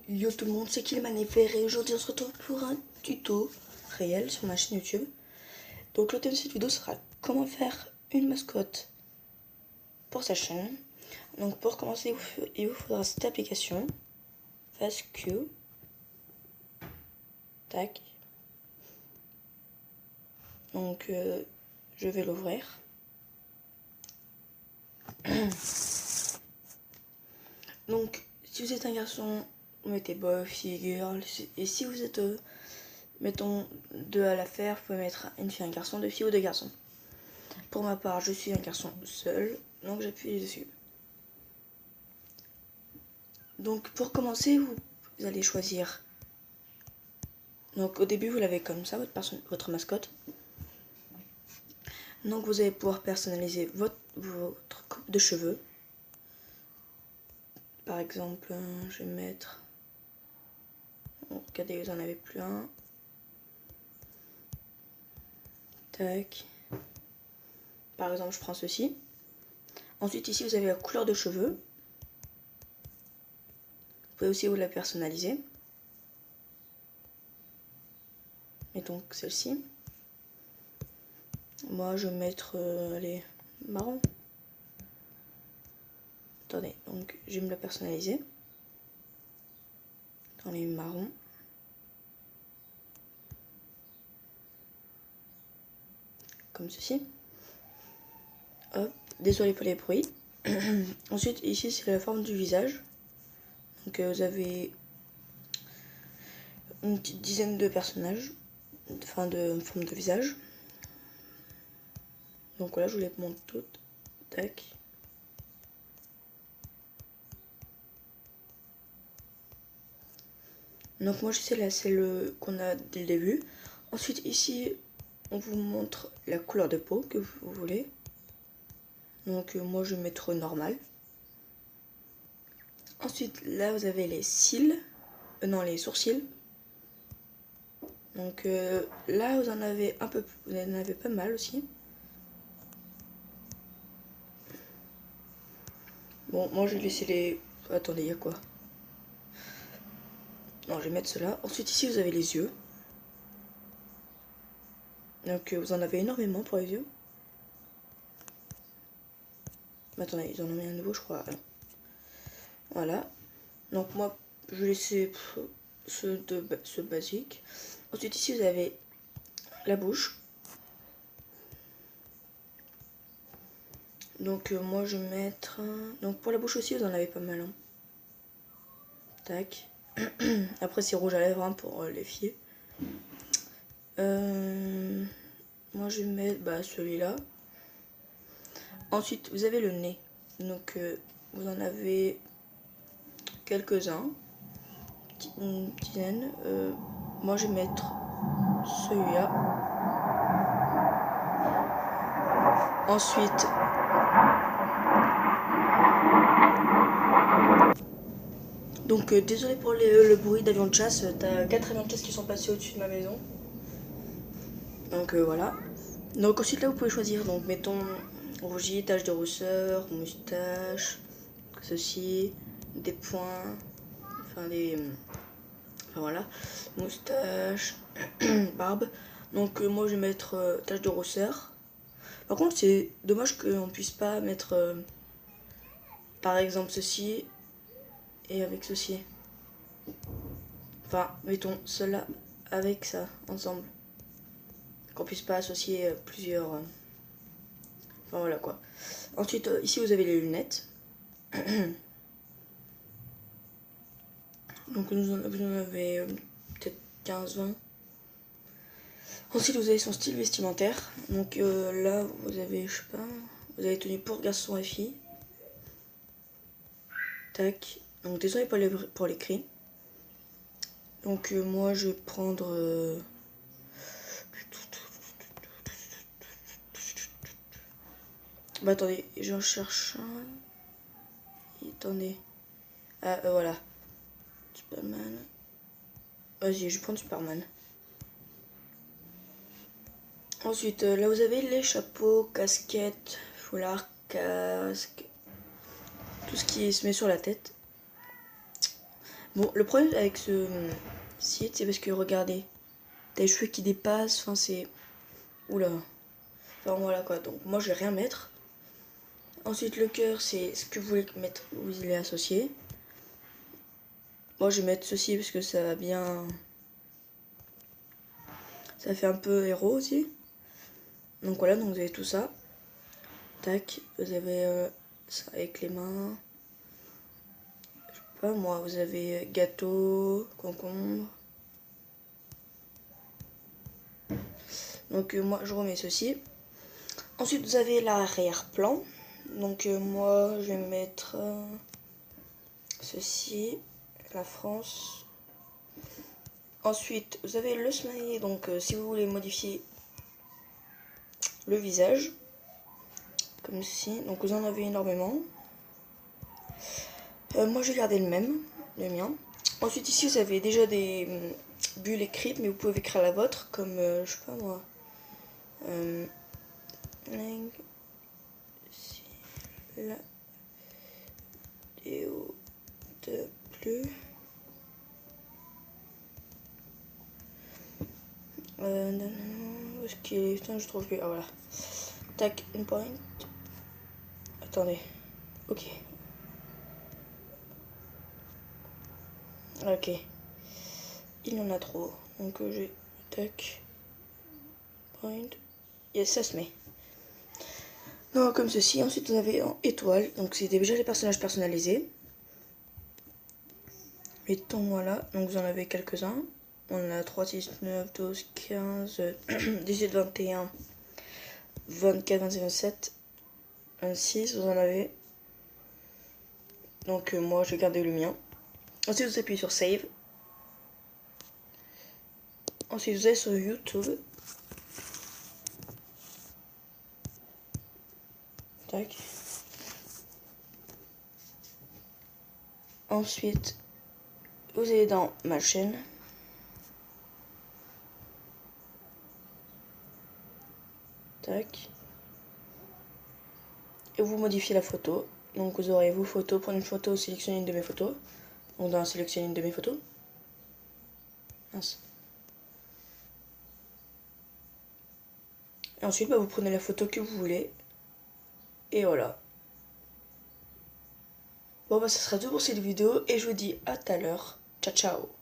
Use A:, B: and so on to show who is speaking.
A: Yo tout le monde, c'est Kilimanifère et aujourd'hui on se retrouve pour un tuto réel sur ma chaîne YouTube. Donc le thème de cette vidéo sera comment faire une mascotte pour sa chaîne. Donc pour commencer, il vous faudra cette application, FastQ. Tac. Donc je vais l'ouvrir. Donc si vous êtes un garçon, vous mettez boy, fille, girl. Et si vous êtes, mettons, deux à la faire, vous pouvez mettre une fille, un garçon, deux filles ou deux garçons. Pour ma part, je suis un garçon seul, donc j'appuie dessus. Donc pour commencer, vous allez choisir. Donc au début, vous l'avez comme ça, votre mascotte. Donc vous allez pouvoir personnaliser votre coupe de cheveux. Par exemple, je vais mettre... Bon, regardez, vous en avez plus un. Tac. Par exemple, je prends ceci. Ensuite, ici, vous avez la couleur de cheveux. Vous pouvez aussi vous la personnaliser. Mettons celle-ci. Moi, je vais mettre, allez, marron. Attendez, donc je vais me la personnaliser. Dans les marrons. Comme ceci. Hop, désolé pour les bruits. Ensuite, ici, c'est la forme du visage. Donc, vous avez une petite dizaine de personnages, enfin de formes de visage. Donc voilà, je vous les montre toutes. Tac. Donc moi, c'est celle qu'on a dès le début. Ensuite, ici, on vous montre la couleur de peau que vous voulez. Donc moi, je vais mettre normal. Ensuite, là, vous avez les cils. Non, les sourcils. Donc là, vous en avez un peu plus, vous en avez pas mal aussi. Bon, moi, je vais laisser les... Attendez, il y a quoi? Non, je vais mettre cela. Ensuite, ici, vous avez les yeux. Donc vous en avez énormément pour les yeux. Attendez, ils en ont mis un nouveau, je crois. Voilà. Donc moi, je vais laisser ce basique. Ensuite, ici, vous avez la bouche. Donc moi, je vais mettre... Donc pour la bouche aussi, vous en avez pas mal. Hein. Tac. Après, c'est rouge à lèvres hein, pour les filles. Moi, je vais mettre celui-là. Ensuite, vous avez le nez. Donc, vous en avez quelques-uns. Une dizaine. Moi, je vais mettre celui-là. Ensuite, donc désolé pour le bruit d'avion de chasse. T'as 4 avions de chasse qui sont passés au-dessus de ma maison. Donc voilà. Donc ensuite là, vous pouvez choisir. Donc mettons rougi, tache de rousseur, moustache, ceci, des points, enfin des... Enfin voilà, moustache, barbe. Donc moi je vais mettre tache de rousseur. Par contre c'est dommage qu'on puisse pas mettre par exemple ceci et avec ceci. Enfin mettons cela avec ça ensemble. Qu'on puisse pas associer plusieurs... Enfin voilà quoi. Ensuite ici vous avez les lunettes. Donc vous en avez peut-être 15-20. Ensuite vous avez son style vestimentaire. Donc là vous avez, je sais pas, vous avez tenue pour garçons et filles. Tac. Donc désolé pour l'écrit. Donc moi je vais prendre... attendez, j'en cherche un. Attendez. Ah voilà. Superman. Vas-y, je vais prendre Superman. Ensuite, là vous avez les chapeaux, casquettes, foulards, casques, tout ce qui se met sur la tête. Bon, le problème avec ce site, c'est parce que regardez, t'as les cheveux qui dépassent, enfin c'est... Oula. Enfin voilà quoi, donc moi je vais rien mettre. Ensuite le cœur, c'est ce que vous voulez mettre où il est associé. Moi je vais mettre ceci parce que ça va bien... Ça fait un peu héros aussi. Donc voilà, donc vous avez tout ça. Tac, vous avez ça avec les mains. Je sais pas moi, vous avez gâteau, concombre. Donc moi je remets ceci. Ensuite vous avez l'arrière-plan. Donc moi je vais mettre ceci, la France. Ensuite vous avez le smiley, donc si vous voulez modifier le visage, comme ceci, donc vous en avez énormément. Moi j'ai gardé le même, le mien. Ensuite ici vous avez déjà des bulles écrites, mais vous pouvez écrire la vôtre, comme je sais pas moi. La vidéo de plus. Où est-ce qu'il est? Putain, je trouve plus. Ah voilà. Tac, une point. Attendez. Ok. Ok. Il y en a trop. Donc j'ai. Tac. Point. Yes, ça se met. Donc comme ceci. Ensuite vous avez en étoile. Donc c'est déjà les personnages personnalisés. Mettons voilà. Donc vous en avez quelques-uns. On a 3, 6, 9, 12, 15, 18, 21, 24, 25, 27, 26. Vous en avez. Donc moi j'ai gardé le mien. Ensuite vous appuyez sur Save. Ensuite vous allez sur YouTube. Tac. Ensuite vous allez dans ma chaîne. Tac. Et vous modifiez la photo. Donc vous aurez vos photos. Prenez une photo, sélectionnez une de mes photos. On doit sélectionner une de mes photos. Mince. Et ensuite vous prenez la photo que vous voulez. Et voilà. Bon ça sera tout pour cette vidéo et je vous dis à tout à l'heure. Ciao ciao.